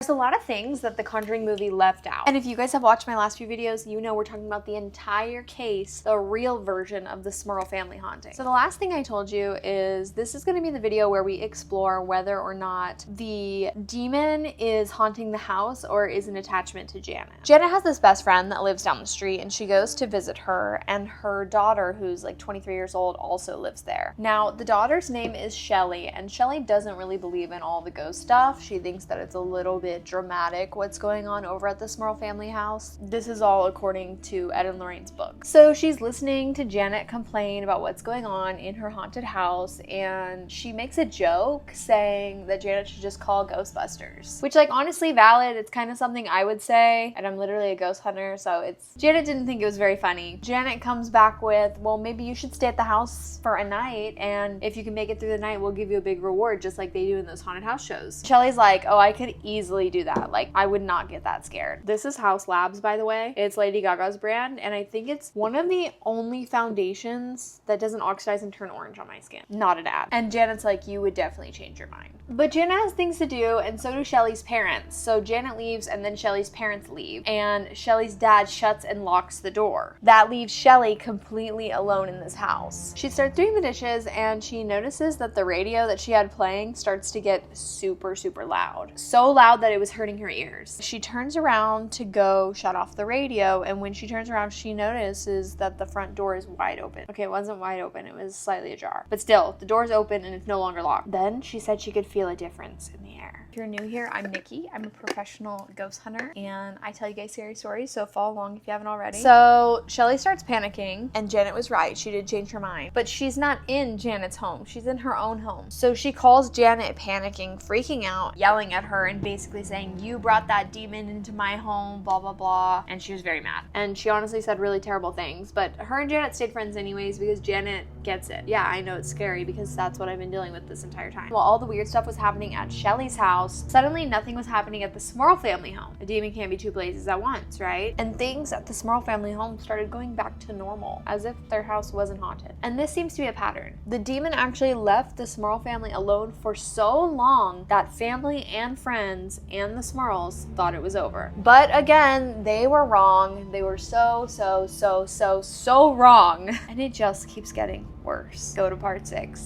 There's a lot of things that the Conjuring movie left out. And if you guys have watched my last few videos, you know we're talking about the entire case, the real version of the Smurl family haunting. So the last thing I told you is this is going to be the video where we explore whether or not the demon is haunting the house or is an attachment to Janet. Janet has this best friend that lives down the street, and she goes to visit her, and her daughter, who's like 23 years old, also lives there. Now, the daughter's name is Shelly, and Shelly doesn't really believe in all the ghost stuff. She thinks that it's a little bit dramatic what's going on over at the Smurl family house. This is all according to Ed and Lorraine's book. So she's listening to Janet complain about what's going on in her haunted house, and she makes a joke saying that Janet should just call Ghostbusters, which, like, honestly valid. It's kind of something I would say, and I'm literally a ghost hunter, so it's... Janet didn't think it was very funny. Janet comes back with, well, maybe you should stay at the house for a night, and if you can make it through the night, we'll give you a big reward, just like they do in those haunted house shows. Shelly's like, oh, I could easily do that. Like, I would not get that scared. This is House Labs, by the way. It's Lady Gaga's brand, and I think it's one of the only foundations that doesn't oxidize and turn orange on my skin. Not an ad. And Janet's like, you would definitely change your mind. But Janet has things to do, and so do Shelly's parents. So Janet leaves, and then Shelly's parents leave, and Shelly's dad shuts and locks the door. That leaves Shelly completely alone in this house. She starts doing the dishes, and she notices that the radio that she had playing starts to get super, super loud. So loud that it was hurting her ears. She turns around to go shut off the radio, and when she turns around, she notices that the front door is wide open. Okay, it wasn't wide open, it was slightly ajar. But still, the door's open and it's no longer locked. Then she said she could feel a difference in the air. If you're new here, I'm Nikki. I'm a professional ghost hunter, and I tell you guys scary stories, so follow along if you haven't already. So Shelly starts panicking, and Janet was right. She did change her mind. But she's not in Janet's home. She's in her own home. So she calls Janet panicking, freaking out, yelling at her, and basically saying, you brought that demon into my home, blah, blah, blah. And she was very mad. And she honestly said really terrible things, but her and Janet stayed friends anyways because Janet gets it. Yeah, I know it's scary because that's what I've been dealing with this entire time. While all the weird stuff was happening at Shelly's house, suddenly nothing was happening at the Smurl family home. A demon can't be two places at once, right? And things at the Smurl family home started going back to normal, as if their house wasn't haunted. And this seems to be a pattern. The demon actually left the Smurl family alone for so long that family and friends and the Smurls thought it was over. But again, they were wrong. They were so wrong. And it just keeps getting worse. Go to part 6.